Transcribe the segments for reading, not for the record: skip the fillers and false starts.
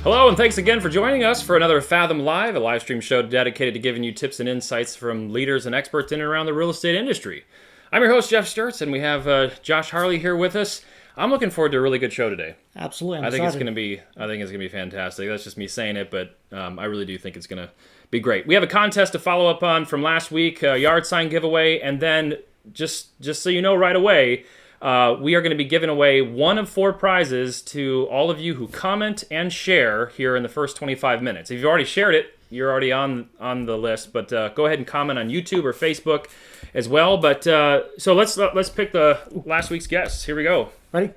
Hello, and thanks again for joining us for another Fathom Live, a live stream show dedicated to giving you tips and insights from leaders and experts in and around the real estate industry. I'm your host, Jeff Sturtz, and we have Josh Harley here with us. I'm looking forward to a really good show today. Absolutely, I think it's going to be fantastic. That's just me saying it, but I really do think it's going to be great. We have a contest to follow up on from last week, a yard sign giveaway, and then just so you know right away, we are going to be giving away one of 4 prizes to all of you who comment and share here in the first 25 minutes. If you've already shared it, you're already on the list, but go ahead and comment on YouTube or Facebook as well. But so let's pick the last week's guests. Here we go. Ready?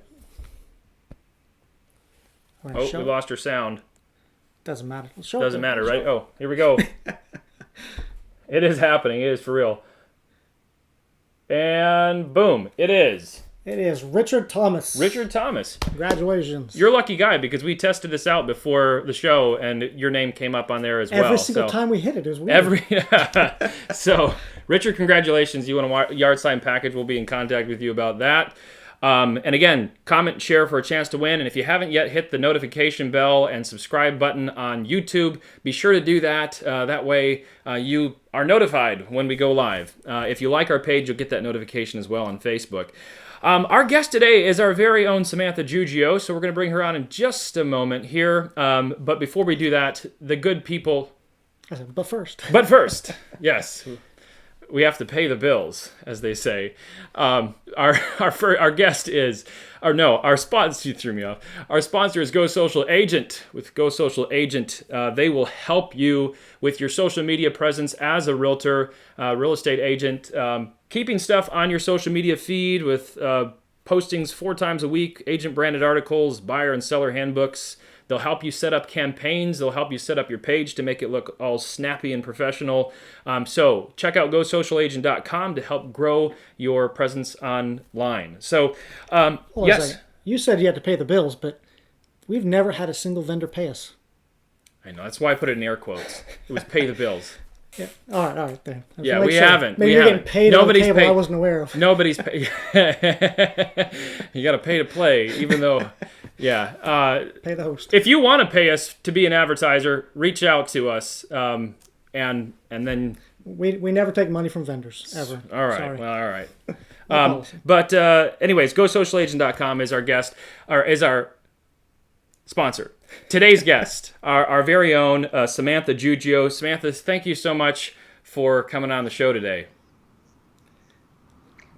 Oh, we lost our sound. Doesn't matter. Doesn't matter, right? Oh, here we go. It is happening. It is for real. And boom, it is. It is Richard Thomas. Richard Thomas. Congratulations. You're a lucky guy because we tested this out before the show and your name came up on there as well. Every single time we hit it was weird. So, Richard, congratulations. You want a yard sign package. We'll be in contact with you about that. And again, comment and share for a chance to win. And if you haven't yet hit the notification bell and subscribe button on YouTube, be sure to do that. That way you are notified when we go live. If you like our page, you'll get that notification as well on Facebook. Our guest today is our very own Samantha Giuggio, so we're going to bring her on in just a moment here. But before we do that, the good people... I said, but first. But first, yes. We have to pay the bills, as they say. Our guest is... Our sponsor, you threw me off. Our sponsor is GoSocial Agent. With GoSocial Agent, they will help you with your social media presence as a realtor, real estate agent, keeping stuff on your social media feed with postings 4 times a week, agent-branded articles, buyer and seller handbooks. They'll help you set up campaigns. They'll help you set up your page to make it look all snappy and professional. So check out GoSocialAgent.com to help grow your presence online. So, yes. You said you had to pay the bills, but we've never had a single vendor pay us. I know. That's why I put it in air quotes. It was pay the bills. Yeah. All right. Then. Yeah, we haven't. Maybe you're getting paid Nobody's on the table paid. I wasn't aware of. Nobody's paid. You got to pay to play, even though... Yeah. Pay the host. If you want to pay us to be an advertiser, reach out to us, and then we never take money from vendors ever. All right. Sorry. Well, all right. But anyways, GoSocialAgent.com is our guest, or is our sponsor. Today's guest, our very own Samantha Giuggio. Samantha, thank you so much for coming on the show today.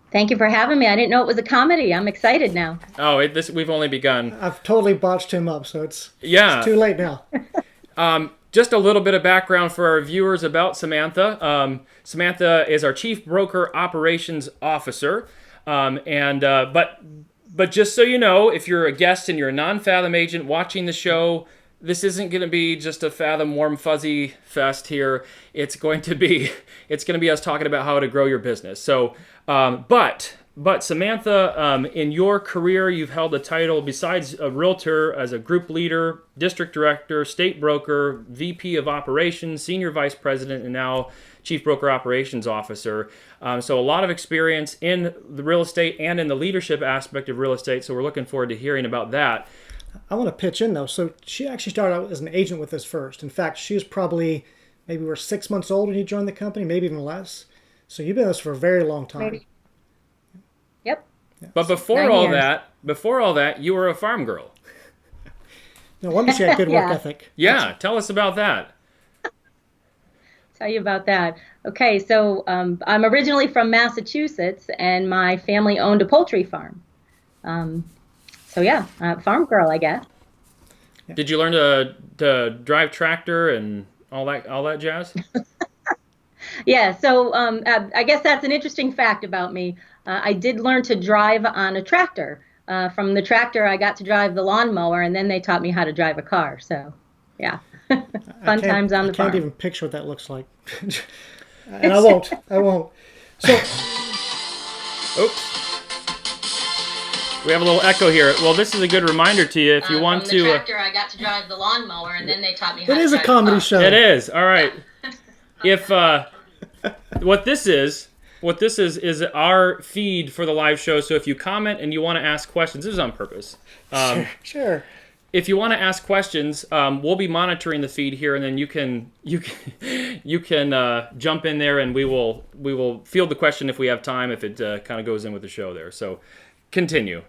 Thank you for having me. I didn't know it was a comedy. I'm excited now. Oh, we've only begun. I've totally botched him up, so it's too late now. Just a little bit of background for our viewers about Samantha. Samantha is our Chief Broker Operations Officer. But just so you know, if you're a guest and you're a non-Fathom agent watching the show, this isn't going to be just a Fathom warm fuzzy fest here. It's going to be us talking about how to grow your business. So, but Samantha, in your career, you've held a title besides a realtor as a group leader, district director, state broker, VP of operations, senior vice president, and now Chief Broker Operations Officer. So a lot of experience in the real estate and in the leadership aspect of real estate. So we're looking forward to hearing about that. I want to pitch in, though. So she actually started out as an agent with us first. In fact, she was probably, maybe we were 6 months old when you joined the company, maybe even less. So you've been with us for a very long time. Maybe. Yep. Yeah. But before all that, you were a farm girl. No wonder she had good work ethic. Yeah, tell us about that. Tell you about that. Okay, so I'm originally from Massachusetts, and my family owned a poultry farm. Farm girl, I guess. Yeah. Did you learn to drive tractor and all that jazz? Yeah, so I guess that's an interesting fact about me. I did learn to drive on a tractor. From the tractor, I got to drive the lawnmower, and then they taught me how to drive a car. So, yeah, fun times on the farm. I can't even picture what that looks like. And I won't. So, oops. We have a little echo here. Well, this is a good reminder to you if you want to. From the tractor, I got to drive the lawnmower, and then they taught me how to drive It is a comedy show. It is. All right. If what this is our feed for the live show. So if you comment and you want to ask questions, this is on purpose. Sure. if you want to ask questions, we'll be monitoring the feed here, and then you can jump in there, and we will field the question if we have time, if it kind of goes in with the show there. So continue.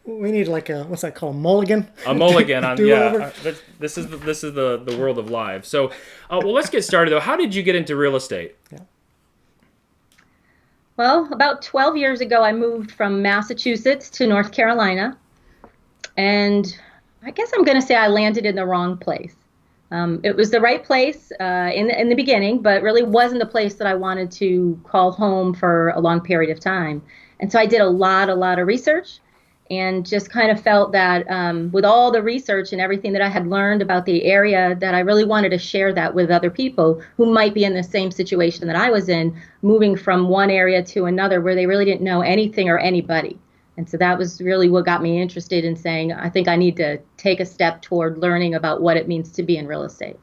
We need like a, what's that called, a mulligan? A mulligan on this is the world of live. So, well, let's get started though. How did you get into real estate? Yeah. Well, about 12 years ago, I moved from Massachusetts to North Carolina, and I guess I'm going to say I landed in the wrong place. It was the right place in the beginning, but really wasn't the place that I wanted to call home for a long period of time. And so I did a lot of research, and just kind of felt that with all the research and everything that I had learned about the area, that I really wanted to share that with other people who might be in the same situation that I was in, moving from one area to another where they really didn't know anything or anybody. And so that was really what got me interested in saying, I think I need to take a step toward learning about what it means to be in real estate.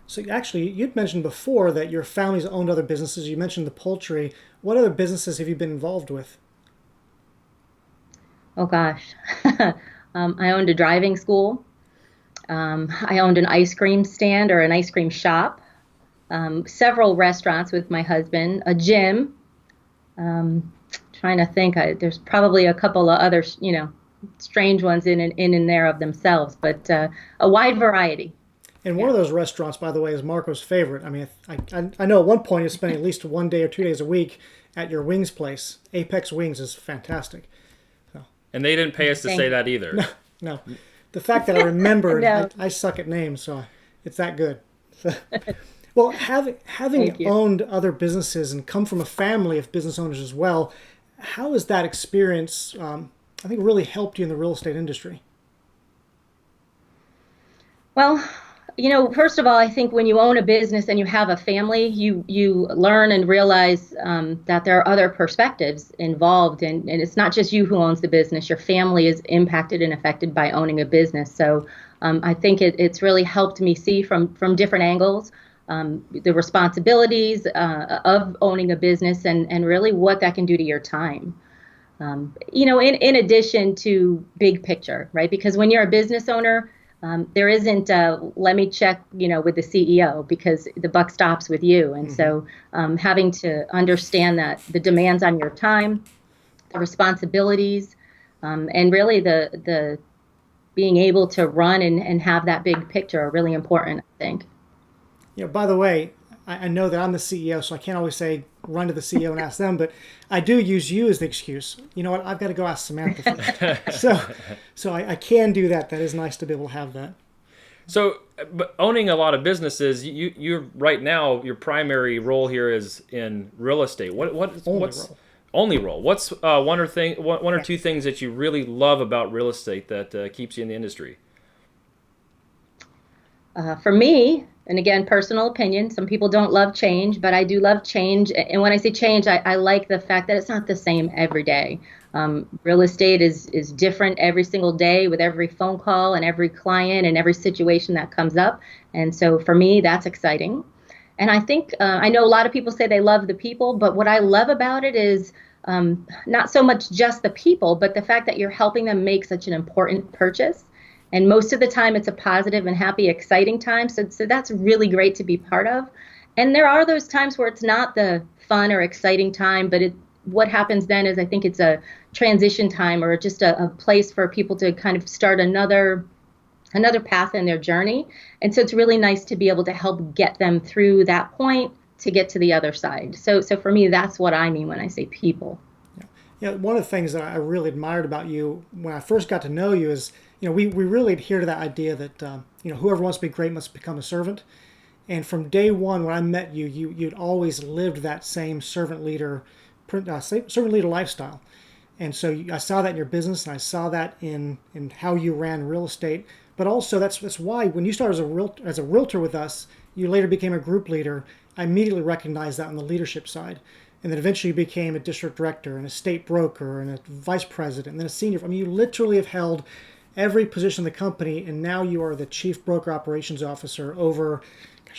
So actually, you'd mentioned before that your family's owned other businesses. You mentioned the poultry. What other businesses have you been involved with? Oh, gosh. I owned a driving school. I owned an ice cream stand or an ice cream shop, several restaurants with my husband, a gym. Trying to think, there's probably a couple of other, strange ones in there of themselves, but a wide variety. And one of those restaurants, by the way, is Marco's favorite. I mean, I know at one point you spent at least 1 day or 2 days a week at your wings place. Apex Wings is fantastic. And they didn't pay us to say that either. No. The fact that I remembered, No. I suck at names, so it's that good. So, well, having owned other businesses and come from a family of business owners as well, how has that experience, I think, really helped you in the real estate industry? Well, first of all, I think when you own a business and you have a family, you learn and realize that there are other perspectives involved, and it's not just you who owns the business. Your family is impacted and affected by owning a business. So I think it's really helped me see from different angles the responsibilities of owning a business and really what that can do to your time. In addition to big picture, right? Because when you're a business owner, there isn't let me check, with the CEO, because the buck stops with you. And so having to understand that the demands on your time, the responsibilities, and really the being able to run and have that big picture are really important, I think. By the way, I know that I'm the CEO, so I can't always say run to the CEO and ask them, but I do use you as the excuse. You know what? I've got to go ask Samantha first. So I can do that. That is nice to be able to have that. So, but owning a lot of businesses, you're right now, your primary role here is in real estate. Only role? What's one or two things that you really love about real estate that keeps you in the industry? For me, and again, personal opinion, some people don't love change, but I do love change. And when I say change, I like the fact that it's not the same every day. Real estate is different every single day with every phone call and every client and every situation that comes up. And so for me, that's exciting. And I think, I know a lot of people say they love the people, but what I love about it is not so much just the people, but the fact that you're helping them make such an important purchase. And most of the time, it's a positive and happy, exciting time. So that's really great to be part of. And there are those times where it's not the fun or exciting time, but what happens then is I think it's a transition time or just a place for people to kind of start another path in their journey. And so it's really nice to be able to help get them through that point to get to the other side. So for me, that's what I mean when I say people. Yeah, one of the things that I really admired about you when I first got to know you is, we really adhere to that idea that, whoever wants to be great must become a servant. And from day one, when I met you, you'd always lived that same servant leader lifestyle. And so I saw that in your business, and I saw that in how you ran real estate. But also that's why when you started as a realtor with us, you later became a group leader. I immediately recognized that on the leadership side. And then eventually you became a district director and a state broker and a vice president and then a senior. I mean, you literally have held every position in the company, and now you are the chief broker operations officer over,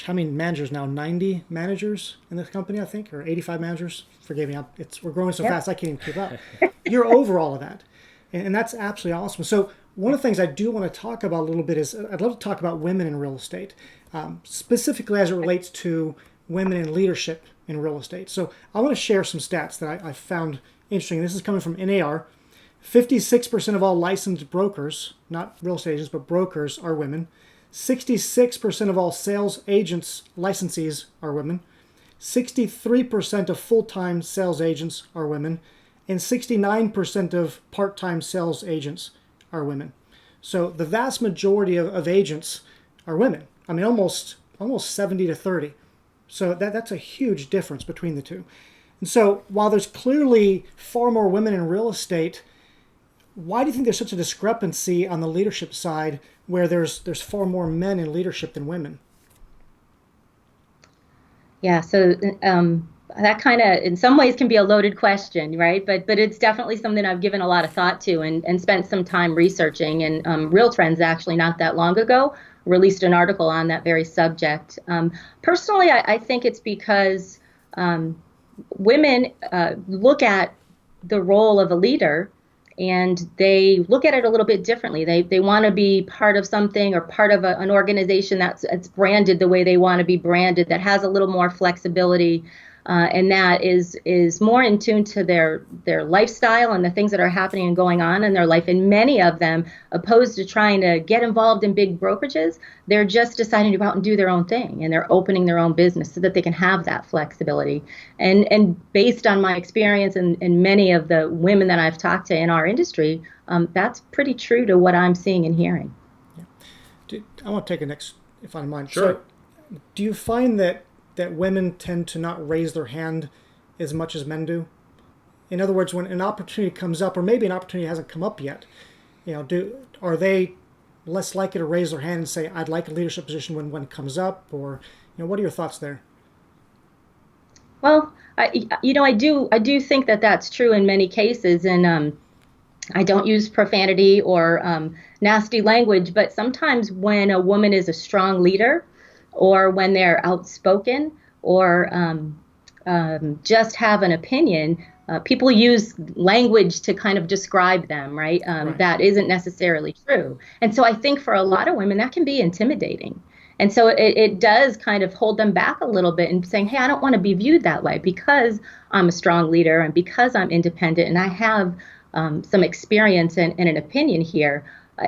how many managers now? 90 managers in this company, I think, or 85 managers. Forgive me, we're growing so fast I can't even keep up. You're over all of that. And that's absolutely awesome. So one of the things I do want to talk about a little bit is I'd love to talk about women in real estate, specifically as it relates to women in leadership in real estate. So I want to share some stats that I found interesting. This is coming from NAR. 56% of all licensed brokers, not real estate agents, but brokers, are women. 66% of all sales agents, licensees, are women. 63% of full-time sales agents are women. And 69% of part-time sales agents are women. So the vast majority of agents are women. I mean, almost 70 to 30. So that's a huge difference between the two. And so while there's clearly far more women in real estate, why do you think there's such a discrepancy on the leadership side where there's far more men in leadership than women? Yeah, so that kind of, in some ways, can be a loaded question, right? But it's definitely something I've given a lot of thought to and spent some time researching. And Real Trends, actually, not that long ago, released an article on that very subject. Personally, I think it's because women look at the role of a leader and they look at it a little bit differently. They want to be part of something or part of an organization that's branded the way they want to be branded, that has a little more flexibility, and that is more in tune to their lifestyle and the things that are happening and going on in their life. And many of them, opposed to trying to get involved in big brokerages, they're just deciding to go out and do their own thing, and they're opening their own business so that they can have that flexibility. And based on my experience and many of the women that I've talked to in our industry, that's pretty true to what I'm seeing and hearing. Yeah. I want to take a next, if I don't mind. Sure. So, do you find that women tend to not raise their hand as much as men do? In other words, when an opportunity comes up, or maybe an opportunity hasn't come up yet, are they less likely to raise their hand and say, "I'd like a leadership position" when one comes up? Or, what are your thoughts there? Well, I do think that that's true in many cases, and I don't use profanity or nasty language, but sometimes when a woman is a strong leader, or when they're outspoken, or just have an opinion, people use language to kind of describe them, right? Right. That isn't necessarily true. And so I think for a lot of women, that can be intimidating. And so it does kind of hold them back a little bit and saying, hey, I don't want to be viewed that way because I'm a strong leader and because I'm independent and I have some experience and an opinion here.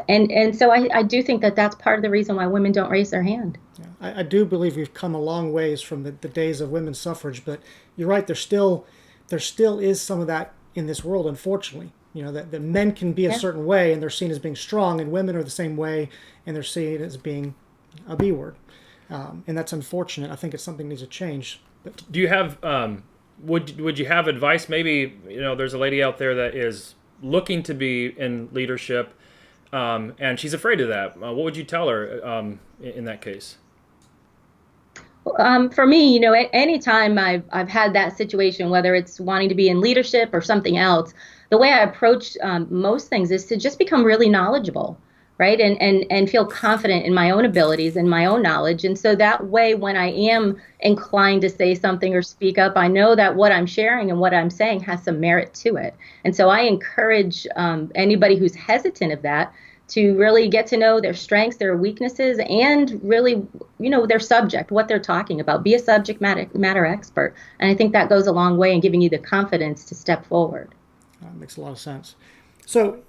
And so I do think that that's part of the reason why women don't raise their hand. Yeah, I do believe we've come a long ways from the days of women's suffrage, but you're right, there still is some of that in this world, unfortunately. That men can be a certain way and they're seen as being strong, and women are the same way and they're seen as being a B word. And that's unfortunate. I think it's something that needs to change. But Do you have would you have advice? Maybe there's a lady out there that is looking to be in leadership, and she's afraid of that. What would you tell her in that case? For me, anytime I've had that situation, whether it's wanting to be in leadership or something else, the way I approach most things is to just become really knowledgeable, right? And feel confident in my own abilities and my own knowledge. And so that way, when I am inclined to say something or speak up, I know that what I'm sharing and what I'm saying has some merit to it. And so I encourage anybody who's hesitant of that to really get to know their strengths, their weaknesses, and really, their subject, what they're talking about. Be a subject matter expert. And I think that goes a long way in giving you the confidence to step forward. That makes a lot of sense. So,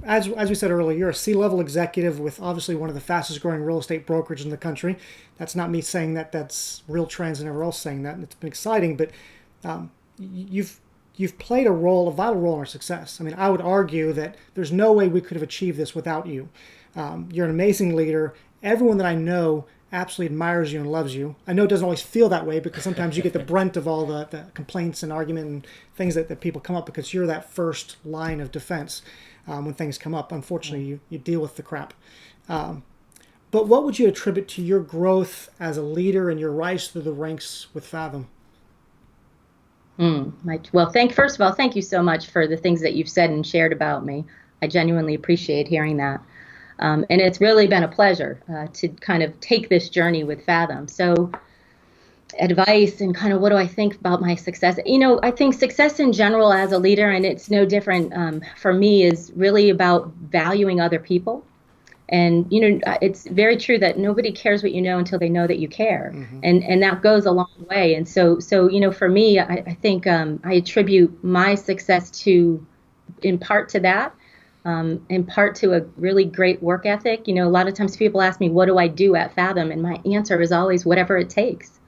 as we said earlier, you're a C-level executive with obviously one of the fastest growing real estate brokerages in the country. That's not me saying that. That's Real Trends and everyone else saying that. And it's been exciting, but you've played a vital role in our success. I mean, I would argue that there's no way we could have achieved this without you. You're an amazing leader. Everyone that I know absolutely admires you and loves you. I know it doesn't always feel that way because sometimes you get the brunt of all the complaints and argument and things that people come up because you're that first line of defense when things come up. Unfortunately, you deal with the crap. But what would you attribute to your growth as a leader and your rise through the ranks with Fathom? Well, first of all, thank you so much for the things that you've said and shared about me. I genuinely appreciate hearing that. And it's really been a pleasure to kind of take this journey with Fathom. So advice and kind of what do I think about my success. I think success in general as a leader, and it's no different for me, is really about valuing other people. And it's very true that nobody cares what you know until they know that you care, Mm-hmm. and that goes a long way. And so for me, I think I attribute my success to, in part to that, in part to a really great work ethic. A lot of times people ask me, what do I do at Fathom? And my answer is always whatever it takes.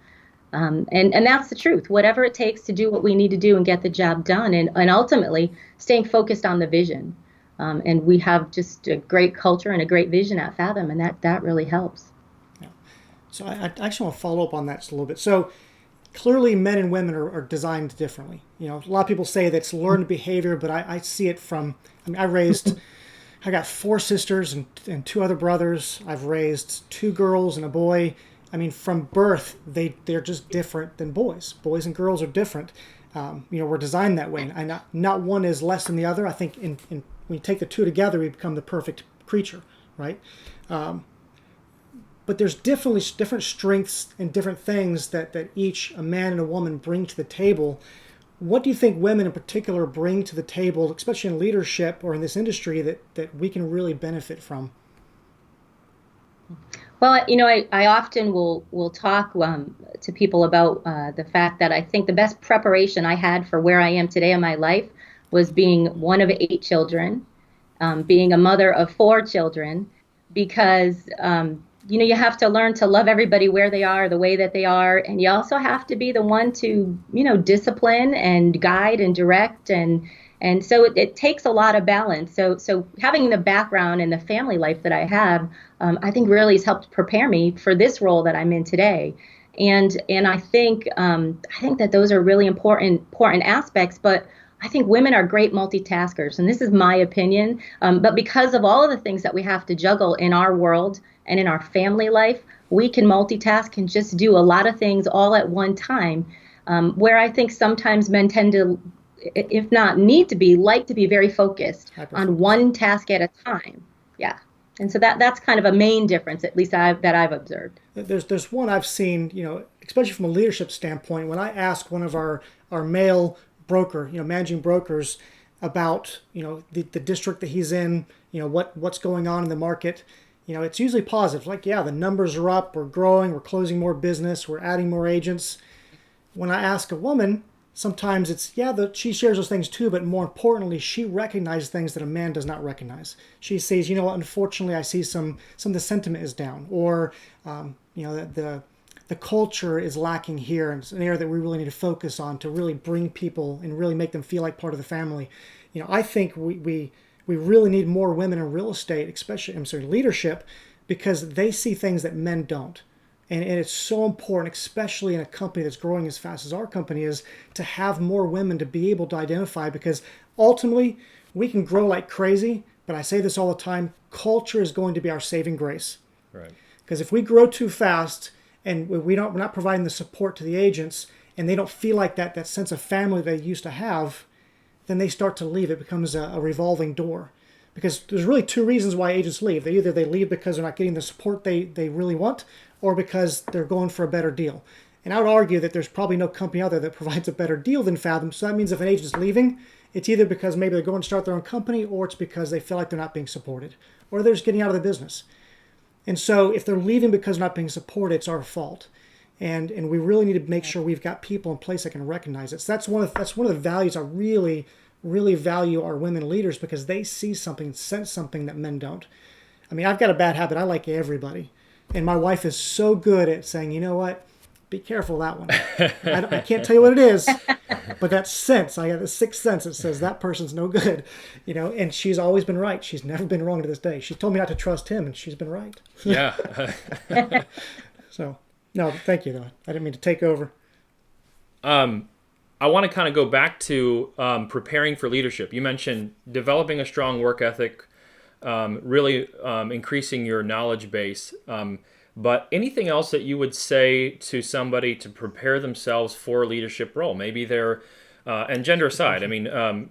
And that's the truth, whatever it takes to do what we need to do and get the job done. And ultimately staying focused on the vision. And we have just a great culture and a great vision at Fathom, and that really helps. Yeah. So I actually want to follow up on that just a little bit. So clearly men and women are designed differently. A lot of people say that's learned behavior, but I see it from, I got 4 sisters and 2 other brothers. I've raised 2 girls and a boy. From birth, they're just different than boys. Boys and girls are different. We're designed that way. And not one is less than the other. I think when you take the 2 together, we become the perfect creature, right? But there's definitely different strengths and different things that each, a man and a woman, bring to the table. What do you think women in particular bring to the table, especially in leadership or in this industry, that we can really benefit from? Well, I often will talk to people about the fact that I think the best preparation I had for where I am today in my life was being one of 8 children, being a mother of 4 children, because you have to learn to love everybody where they are, the way that they are, and you also have to be the one to discipline and guide and direct, and so it takes a lot of balance. So having the background and the family life that I have, I think really has helped prepare me for this role that I'm in today. And I think that those are really important aspects. But I think women are great multitaskers, and this is my opinion. But because of all of the things that we have to juggle in our world and in our family life, we can multitask and just do a lot of things all at one time. Where I think sometimes men tend to, if not need to be, like to be very focused on one task at a time. Yeah. And so that's kind of a main difference, at least that I've observed. There's one I've seen, especially from a leadership standpoint, when I ask one of our male broker, managing brokers about, the district that he's in, what's going on in the market, it's usually positive. Like, yeah, the numbers are up, we're growing, we're closing more business, we're adding more agents. When I ask a woman, sometimes it's, she shares those things too, but more importantly, she recognizes things that a man does not recognize. She says, unfortunately, I see some of the sentiment is down, or, the culture is lacking here, and it's an area that we really need to focus on to really bring people and really make them feel like part of the family. I think we really need more women in real estate, especially, leadership, because they see things that men don't. And it's so important, especially in a company that's growing as fast as our company is, to have more women to be able to identify, because ultimately we can grow like crazy, but I say this all the time, culture is going to be our saving grace. Right. Because if we grow too fast and we're not providing the support to the agents, and they don't feel like that sense of family they used to have, then they start to leave. It becomes a revolving door. Because there's really 2 reasons why agents leave. They leave because they're not getting the support they really want, or because they're going for a better deal. And I would argue that there's probably no company out there that provides a better deal than Fathom. So that means if an agent's leaving, it's either because maybe they're going to start their own company, or it's because they feel like they're not being supported, or they're just getting out of the business. And so if they're leaving because they're not being supported, it's our fault. And we really need to make sure we've got people in place that can recognize it. So that's one of the values I really, really value our women leaders, because they see something, sense something that men don't. I've got a bad habit. I like everybody. And my wife is so good at saying, you know what, be careful of that one. I can't tell you what it is, but that sense, I got a 6th sense that says that person's no good, and she's always been right. She's never been wrong to this day. She told me not to trust him, and she's been right. Yeah. So, no, thank you, though. I didn't mean to take over. I want to kind of go back to preparing for leadership. You mentioned developing a strong work ethic, really increasing your knowledge base. But anything else that you would say to somebody to prepare themselves for a leadership role? Maybe they're, and gender aside,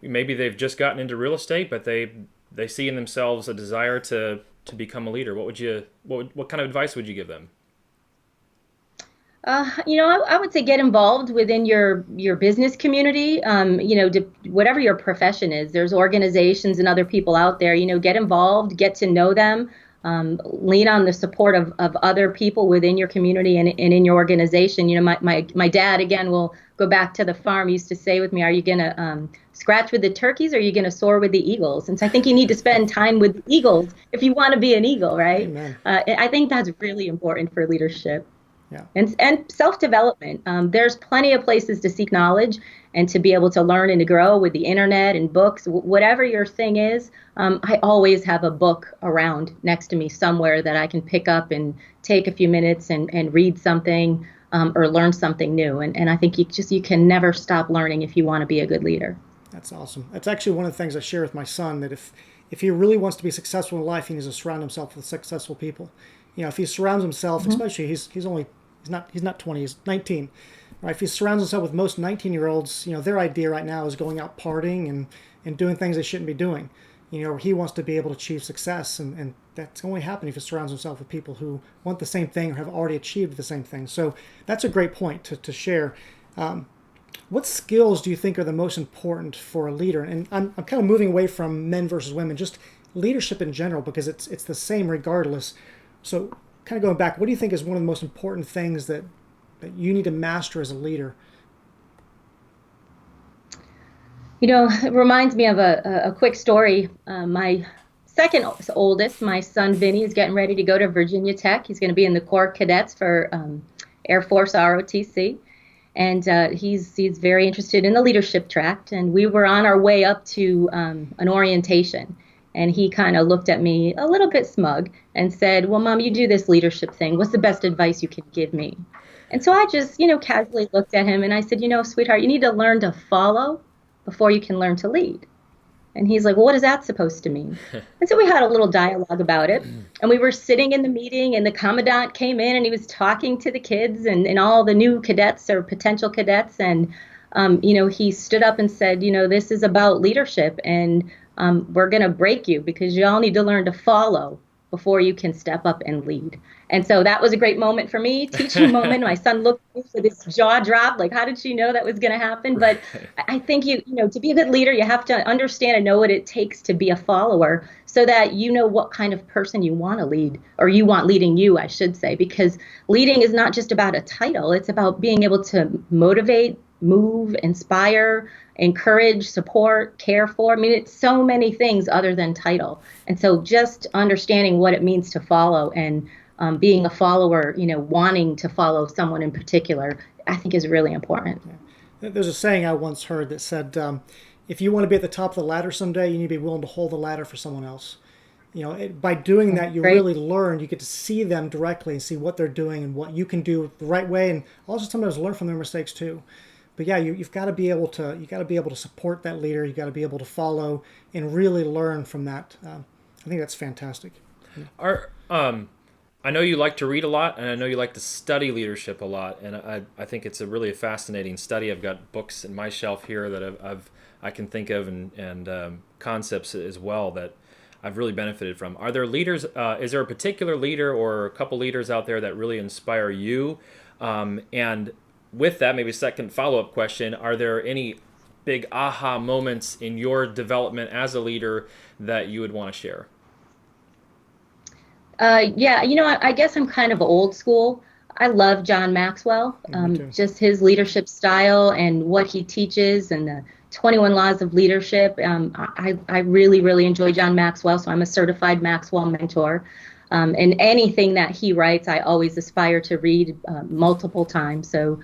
maybe they've just gotten into real estate, but they see in themselves a desire to become a leader. What kind of advice would you give them? I would say get involved within your business community. Whatever your profession is, there's organizations and other people out there. Get involved, get to know them, lean on the support of other people within your community and in your organization. My dad, again, will go back to the farm, used to say with me, are you going to scratch with the turkeys or are you going to soar with the eagles? And so I think you need to spend time with the eagles if you want to be an eagle, right? Amen. I think that's really important for leadership. Yeah. And self-development. There's plenty of places to seek knowledge and to be able to learn and to grow with the internet and books, whatever your thing is. I always have a book around next to me somewhere that I can pick up and take a few minutes and read something or learn something new. And I think you can never stop learning if you want to be a good leader. That's awesome. That's actually one of the things I share with my son, that if he really wants to be successful in life, he needs to surround himself with successful people. If he surrounds himself, especially he's not 20, he's 19. Right? If he surrounds himself with most 19-year-olds, their idea right now is going out partying and doing things they shouldn't be doing. He wants to be able to achieve success, and that's only happen if he surrounds himself with people who want the same thing or have already achieved the same thing. So that's a great point to share. What skills do you think are the most important for a leader? And I'm kind of moving away from men versus women, just leadership in general, because it's the same regardless. So kind of going back, what do you think is one of the most important things that you need to master as a leader? It reminds me of a quick story. My second oldest, my son Vinny, is getting ready to go to Virginia Tech. He's going to be in the Corps Cadets for Air Force ROTC. And he's very interested in the leadership track. And we were on our way up to an orientation. And he kind of looked at me a little bit smug and said, well, Mom, you do this leadership thing. What's the best advice you can give me? And so I just, casually looked at him and I said, sweetheart, you need to learn to follow before you can learn to lead. And he's like, well, what is that supposed to mean? And so we had a little dialogue about it. And we were sitting in the meeting and the commandant came in and he was talking to the kids and all the new cadets or potential cadets. And, he stood up and said, this is about leadership and we're going to break you because you all need to learn to follow before you can step up and lead. And so that was a great moment for me, teaching moment. My son looked at me with his jaw dropped, like, how did she know that was going to happen? But I think, to be a good leader, you have to understand and know what it takes to be a follower so that you know what kind of person you want to lead, or you want leading you, I should say, because leading is not just about a title. It's about being able to motivate, move, inspire, encourage, support, care for. I mean, it's so many things other than title. And so just understanding what it means to follow and being a follower, wanting to follow someone in particular, I think is really important. Yeah. There's a saying I once heard that said, if you want to be at the top of the ladder someday, you need to be willing to hold the ladder for someone else. By doing that, you really learn. You get to see them directly and see what they're doing and what you can do the right way, and also sometimes learn from their mistakes too. But yeah, you've got to be able to support that leader. You've got to be able to follow and really learn from that. I think that's fantastic. I know you like to read a lot, and I know you like to study leadership a lot, and I think it's a fascinating study. I've got books in my shelf here that I can think of and concepts as well that I've really benefited from. Are there leaders? Is there a particular leader or a couple leaders out there that really inspire you? And with that, maybe a second follow-up question, are there any big aha moments in your development as a leader that you would want to share? Yeah, I guess I'm kind of old school. I love John Maxwell, just his leadership style and what he teaches and the 21 Laws of Leadership. I really, really enjoy John Maxwell, so I'm a certified Maxwell mentor. And anything that he writes, I always aspire to read multiple times. So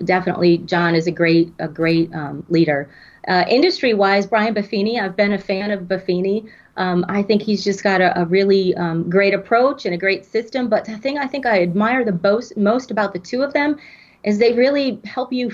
definitely John is a great leader. Industry-wise, Brian Buffini, I've been a fan of Buffini. I think he's just got a really great approach and a great system. But the thing I think I admire the most about the two of them is they really help you,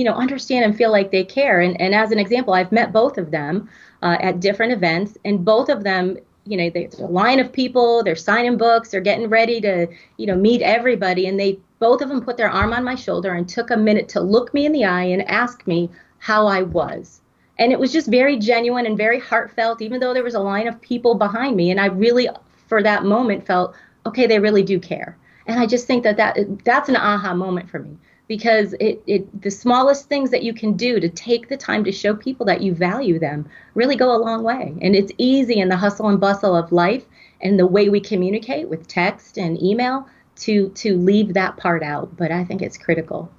understand and feel like they care. And as an example, I've met both of them at different events, and both of them, there's a line of people, they're signing books, they're getting ready to, meet everybody. And both of them put their arm on my shoulder and took a minute to look me in the eye and ask me how I was. And it was just very genuine and very heartfelt, even though there was a line of people behind me. And I really, for that moment, felt, okay, they really do care. And I just think that's an aha moment for me, because the smallest things that you can do to take the time to show people that you value them really go a long way. And it's easy in the hustle and bustle of life and the way we communicate with text and email to leave that part out. But I think it's critical.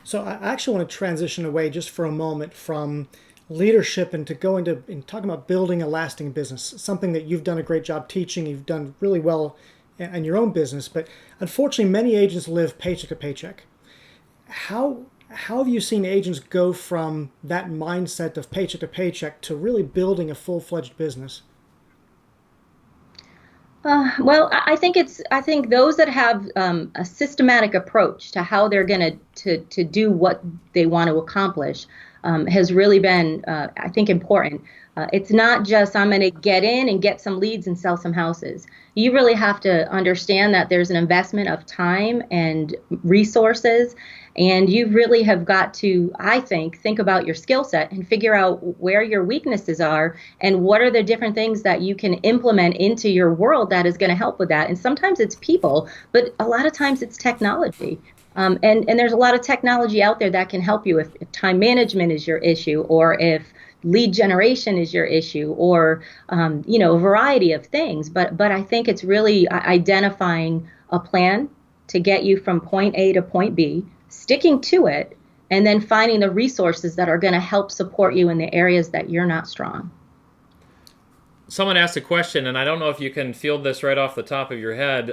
So I actually want to transition away just for a moment from leadership and to go into talking about building a lasting business, something that you've done a great job teaching. You've done really well in your own business, but unfortunately many agents live paycheck to paycheck. How have you seen agents go from that mindset of paycheck to paycheck to really building a full-fledged business? Well, I think those that have a systematic approach to how they're going to do what they want to accomplish has really been, I think, important. It's not just I'm going to get in and get some leads and sell some houses. You really have to understand that there's an investment of time and resources, and you really have got to, I think about your skill set and figure out where your weaknesses are and what are the different things that you can implement into your world that is going to help with that. And sometimes it's people, but a lot of times it's technology. And there's a lot of technology out there that can help you if time management is your issue, or if lead generation is your issue, or a variety of things. But I think it's really identifying a plan to get you from point A to point B, sticking to it, and then finding the resources that are going to help support you in the areas that you're not strong. Someone asked a question, and I don't know if you can field this right off the top of your head.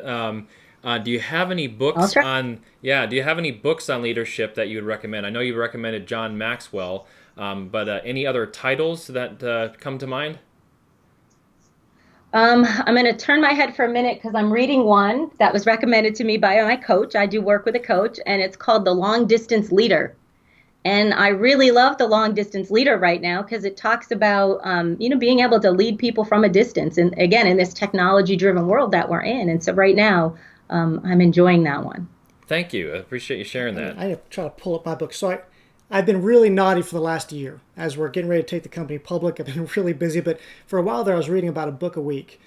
Do you have any books on? Yeah, do you have any books on leadership that you would recommend? I know you recommended John Maxwell, but any other titles that come to mind? I'm going to turn my head for a minute because I'm reading one that was recommended to me by my coach. I do work with a coach, and it's called The Long Distance Leader. And I really love The Long Distance Leader right now because it talks about, being able to lead people from a distance. And again, in this technology-driven world that we're in. And so right now, I'm enjoying that one. Thank you. I appreciate you sharing that. I try to pull up my book. So I've been really naughty for the last year. As we're getting ready to take the company public, I've been really busy. But for a while there, I was reading about a book a week.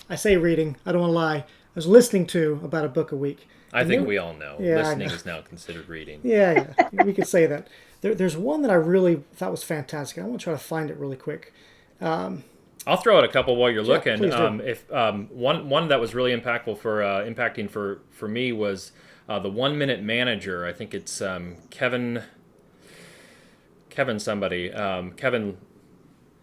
I say reading. I don't want to lie. I was listening to about a book a week. I think we all know. Yeah, listening is now considered reading. Yeah, we could say that. There's one that I really thought was fantastic. I want to try to find it really quick. I'll throw out a couple while you're looking. If one that was really impactful impacting for me was the 1 Minute Manager. I think it's Kevin.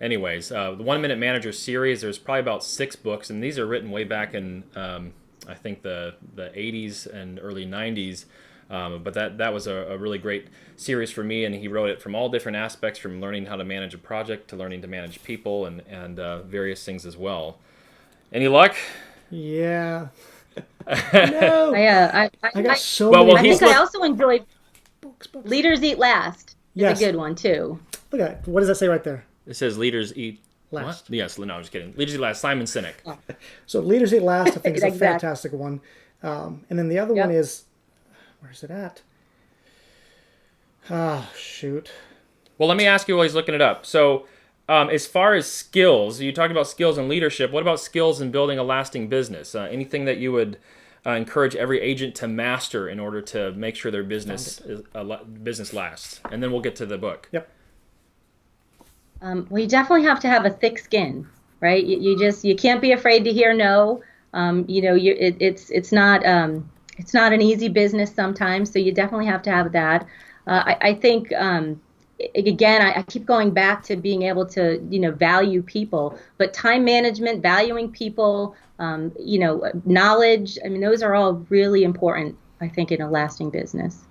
Anyways, the 1 Minute Manager series. There's probably about 6 books, and these are written way back in I think the 80s and early 90s. But that was a really great series for me, and he wrote it from all different aspects, from learning how to manage a project to learning to manage people and various things as well. Any luck? Yeah. No. I got so many. I think I also enjoyed books. Leaders Eat Last. Yes. It's a good one, too. Look at it. What does that say right there? It says Leaders Eat Last. What? Yes, no, I'm just kidding. Leaders Eat Last, Simon Sinek. Oh. So Leaders Eat Last, I think, is a fantastic one. And then the other one is, where's it at? Oh, shoot. Well, let me ask you while he's looking it up. So, as far as skills, you talked about skills in leadership. What about skills in building a lasting business? Anything that you would encourage every agent to master in order to make sure their business lasts? And then we'll get to the book. Yep. Well, you definitely have to have a thick skin, right? You can't be afraid to hear no. It's not an easy business sometimes, so you definitely have to have that. I think again, I keep going back to being able to value people, but time management, valuing people, knowledge. I mean, those are all really important, I think, in a lasting business.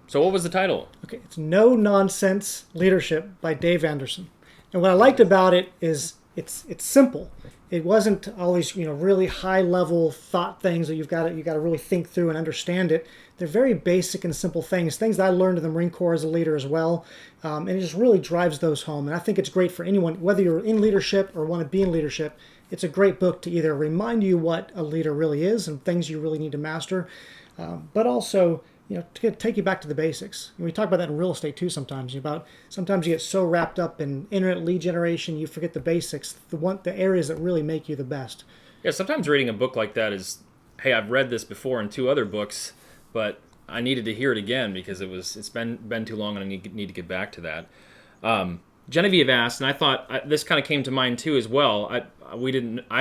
So what was the title? Okay, it's No-Nonsense Leadership by Dave Anderson. And what I liked about it is it's simple. It wasn't all these really high level thought things that you got to really think through and understand it. They're very basic and simple things that I learned in the Marine Corps as a leader as well, and it just really drives those home. And I think it's great for anyone, whether you're in leadership or want to be in leadership. It's a great book to either remind you what a leader really is and things you really need to master, but also to take you back to the basics. And we talk about that in real estate too sometimes. Sometimes you get so wrapped up in internet lead generation, you forget the basics, the areas that really make you the best. Yeah, sometimes reading a book like that is hey, I've read this before in 2 other books, but I needed to hear it again because it's been too long, and I need to get back to that. Genevieve asked, and I thought this kind of came to mind too as well. I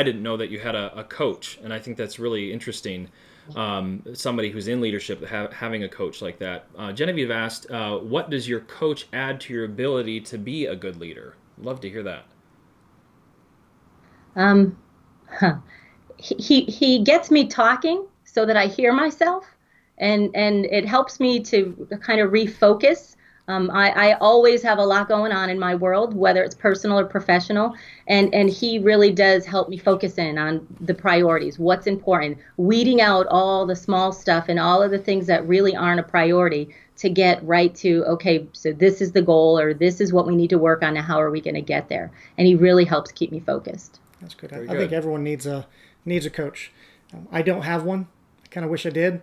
didn't know that you had a coach, and I think that's really interesting. Somebody who's in leadership having a coach like that. Genevieve asked, what does your coach add to your ability to be a good leader? Love to hear that. Um, he gets me talking so that I hear myself, and it helps me to kind of refocus. I always have a lot going on in my world, whether it's personal or professional, and he really does help me focus in on the priorities, what's important, weeding out all the small stuff and all of the things that really aren't a priority to get right to, okay, so this is the goal, or this is what we need to work on, and how are we going to get there? And he really helps keep me focused. That's good. I think everyone needs a coach. I don't have one. I kind of wish I did.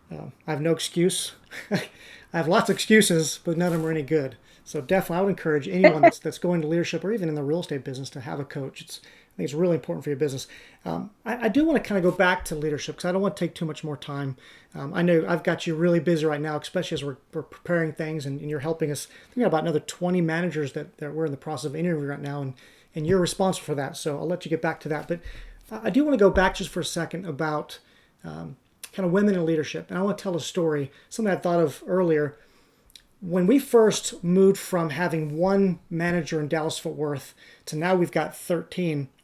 I have no excuse. I have lots of excuses, but none of them are any good. So definitely, I would encourage anyone that's going to leadership or even in the real estate business to have a coach. I think it's really important for your business. I do want to kind of go back to leadership because I don't want to take too much more time. I know I've got you really busy right now, especially as we're preparing things and you're helping us. I think about another 20 managers that we're in the process of interviewing right now, and you're responsible for that. So I'll let you get back to that. But I do want to go back just for a second about kind of women in leadership. And I want to tell a story, something I thought of earlier. When we first moved from having one manager in Dallas-Fort Worth to now we've got 11.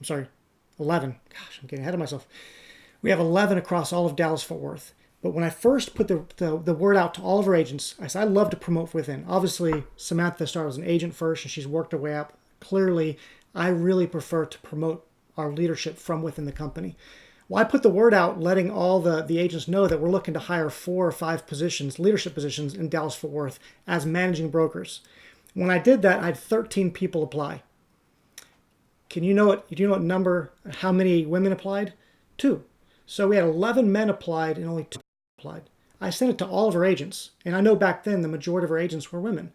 Gosh, I'm getting ahead of myself. We have 11 across all of Dallas-Fort Worth. But when I first put the word out to all of our agents, I said I love to promote within. Obviously, Samantha started as an agent first, and she's worked her way up. Clearly, I really prefer to promote our leadership from within the company. Well, I put the word out letting all the agents know that we're looking to hire 4 or 5 positions, leadership positions in Dallas-Fort Worth as managing brokers. When I did that, I had 13 people apply. Do you know what number, how many women applied? 2. So we had 11 men applied and only 2 applied. I sent it to all of our agents. And I know back then the majority of our agents were women.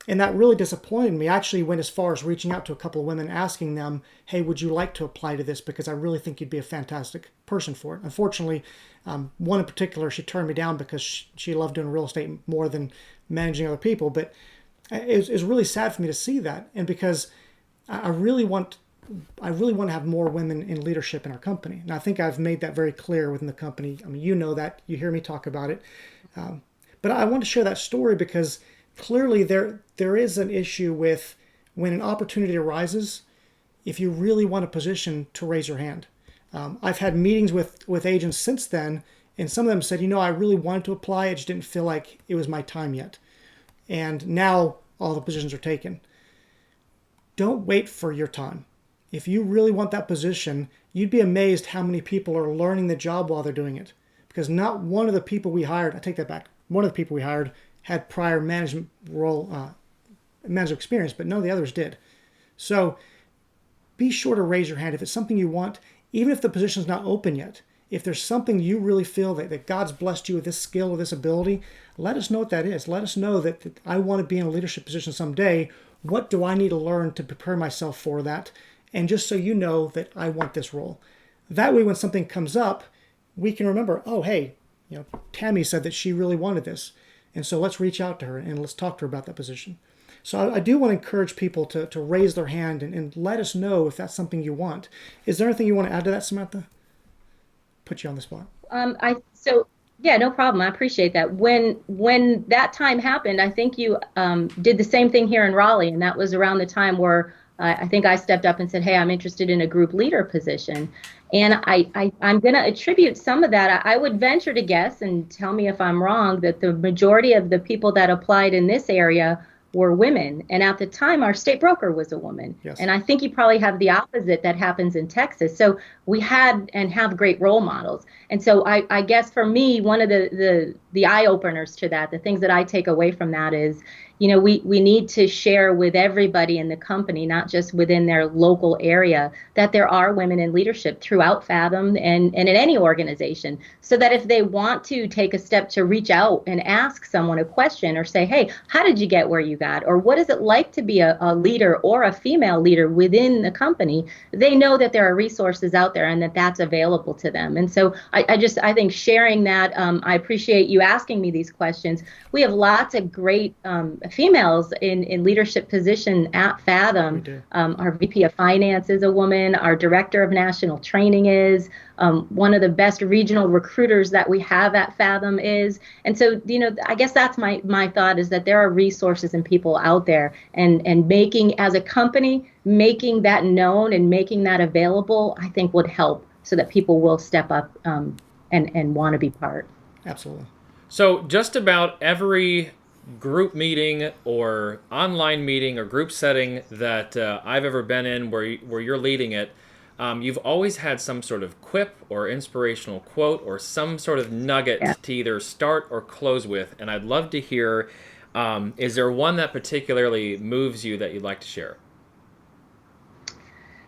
And that really disappointed me. I actually went as far as reaching out to a couple of women, asking them, hey, would you like to apply to this? Because I really think you'd be a fantastic person for it. Unfortunately, one in particular, she turned me down because she loved doing real estate more than managing other people. But it was really sad for me to see that. And because I really want to have more women in leadership in our company. And I think I've made that very clear within the company. I mean, you know that. You hear me talk about it. But I want to share that story because clearly there is an issue with when an opportunity arises, if you really want a position to raise your hand. I've had meetings with agents since then, and some of them said, I really wanted to apply. I just didn't feel like it was my time yet. And now all the positions are taken. Don't wait for your time. If you really want that position, you'd be amazed how many people are learning the job while they're doing it. Because not one of the people we hired, I take that back, one of the people we hired had prior management experience, but none of the others did. So be sure to raise your hand. If it's something you want, even if the position's not open yet, if there's something you really feel that God's blessed you with this skill or this ability, let us know what that is. Let us know that I want to be in a leadership position someday. What do I need to learn to prepare myself for that? And just so you know that I want this role. That way, when something comes up, we can remember, oh, hey, Tammy said that she really wanted this. And so let's reach out to her and let's talk to her about that position. So I do want to encourage people to raise their hand and let us know if that's something you want. Is there anything you want to add to that, Samantha? Put you on the spot. Yeah, no problem. I appreciate that. When that time happened, I think you did the same thing here in Raleigh, and that was around the time where I think I stepped up and said, hey, I'm interested in a group leader position. And I'm going to attribute some of that. I would venture to guess, and tell me if I'm wrong, that the majority of the people that applied in this area were women. And at the time, our state broker was a woman. Yes. And I think you probably have the opposite that happens in Texas. So we had and have great role models. And so I guess for me, one of the the eye openers to that, the things that I take away from that is, we need to share with everybody in the company, not just within their local area, that there are women in leadership throughout Fathom and in any organization, so that if they want to take a step to reach out and ask someone a question or say, hey, how did you get where you got? Or what is it like to be a leader or a female leader within the company? They know that there are resources out there and that that's available to them. And so I think sharing that, I appreciate you asking me these questions. We have lots of great females in leadership position at Fathom. Our VP of Finance is a woman. Our Director of National Training is. One of the best regional recruiters that we have at Fathom is. And so, I guess that's my thought, is that there are resources and people out there, and making, as a company, making that known and making that available, I think would help so that people will step up and want to be part. Absolutely. So just about every group meeting or online meeting or group setting that I've ever been in where you're leading it, you've always had some sort of quip or inspirational quote or some sort of nugget to either start or close with. And I'd love to hear, is there one that particularly moves you that you'd like to share?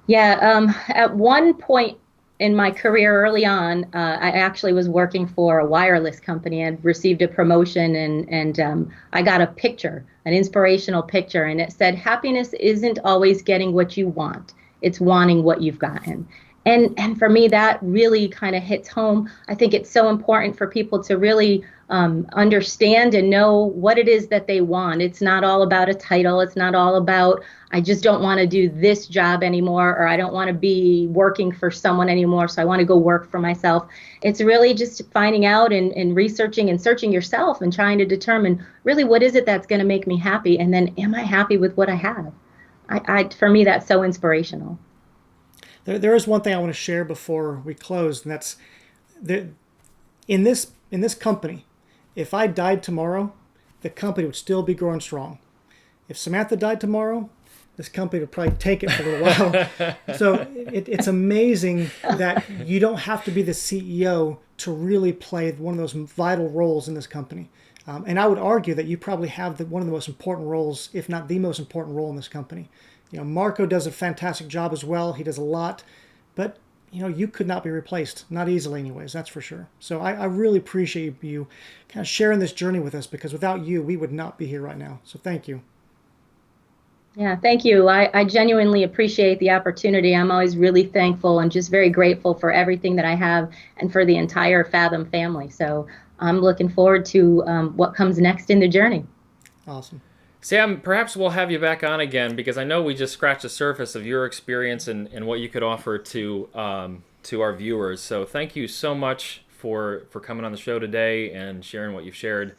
Yeah, at one point in my career early on, I actually was working for a wireless company and received a promotion, and I got a picture, an inspirational picture, and it said, happiness isn't always getting what you want, it's wanting what you've gotten. And for me, that really kind of hits home. I think it's so important for people to really understand and know what it is that they want. It's not all about a title. It's not all about, I just don't want to do this job anymore, or I don't want to be working for someone anymore, so I want to go work for myself. It's really just finding out and researching and searching yourself and trying to determine really what is it that's going to make me happy, and then am I happy with what I have? For me, that's so inspirational. There is one thing I want to share before we close, and that's in this company, if I died tomorrow, the company would still be growing strong. If Samantha died tomorrow, this company would probably take it for a little while. So it's amazing that you don't have to be the CEO to really play one of those vital roles in this company. And I would argue that you probably have one of the most important roles, if not the most important role in this company. Marco does a fantastic job as well. He does a lot, but you could not be replaced, not easily anyways, that's for sure. So I really appreciate you kind of sharing this journey with us, because without you, we would not be here right now. So thank you. Yeah, thank you. I genuinely appreciate the opportunity. I'm always really thankful and just very grateful for everything that I have and for the entire Fathom family. So I'm looking forward to what comes next in the journey. Awesome. Sam, perhaps we'll have you back on again, because I know we just scratched the surface of your experience and what you could offer to our viewers. So thank you so much for coming on the show today and sharing what you've shared.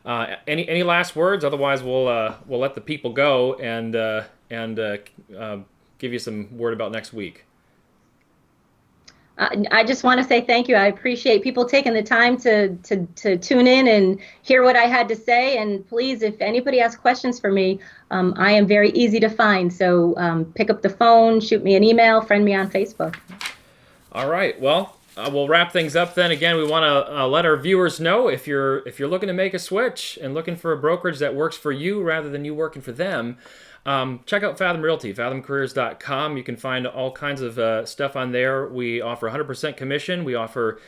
Any last words? Otherwise, we'll let the people go and give you some word about next week. I just want to say thank you. I appreciate people taking the time to tune in and hear what I had to say. And please, if anybody has questions for me, I am very easy to find. So pick up the phone, shoot me an email, friend me on Facebook. All right. Well, we'll wrap things up then. Again, we want to let our viewers know, if you're looking to make a switch and looking for a brokerage that works for you rather than you working for them, check out Fathom Realty, fathomcareers.com. You can find all kinds of stuff on there. We offer 100% commission. We offer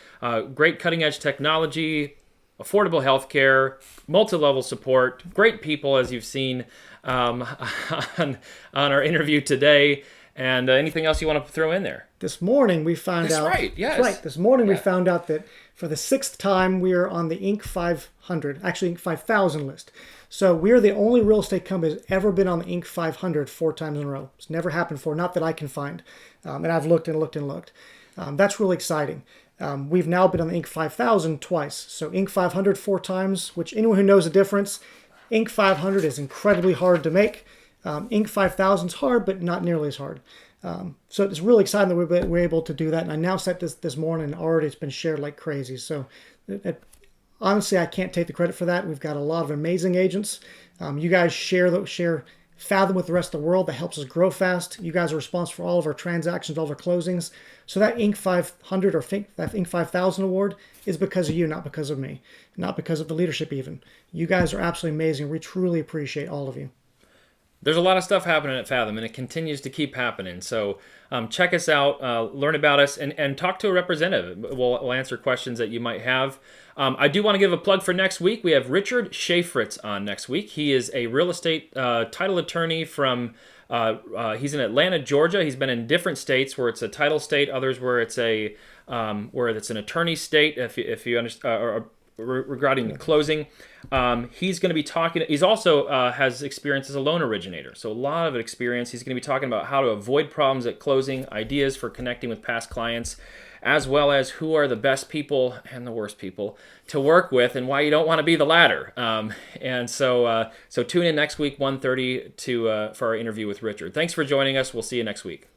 great cutting-edge technology, affordable healthcare, multi-level support, great people, as you've seen on our interview today. And anything else you want to throw in there? This morning we found out. That's right, yes. That's right. This morning we found out that for the 6th time we are on the Inc. 500, actually Inc. 5000 list. So we're the only real estate company that's ever been on the Inc. 500 4 times in a row. It's never happened before, not that I can find. And I've looked and looked and looked. That's really exciting. We've now been on the Inc. 5000 twice. So Inc. 500 4 times, which anyone who knows the difference, Inc. 500 is incredibly hard to make. Inc. 5000 is hard, but not nearly as hard. So it's really exciting that we're able to do that. And I announced that this morning, and already it's been shared like crazy. So honestly, I can't take the credit for that. We've got a lot of amazing agents. You guys share Fathom with the rest of the world that helps us grow fast. You guys are responsible for all of our transactions, all of our closings. So that Inc. 500 or that Inc. 5000 award is because of you, not because of me, not because of the leadership even. You guys are absolutely amazing. We truly appreciate all of you. There's a lot of stuff happening at Fathom, and it continues to keep happening. So check us out, learn about us, and talk to a representative. We'll answer questions that you might have. I do want to give a plug for next week. We have Richard Schaefritz on next week. He is a real estate title attorney from, he's in Atlanta, Georgia. He's been in different states where it's a title state, others where it's an attorney state, if you understand, regarding closing. He's going to be talking. He's also has experience as a loan originator, so a lot of experience. He's going to be talking about how to avoid problems at closing, ideas for connecting with past clients, as well as who are the best people and the worst people to work with, and why you don't want to be the latter. So tune in next week, 1:30 for our interview with Richard. Thanks for joining us. We'll see you next week.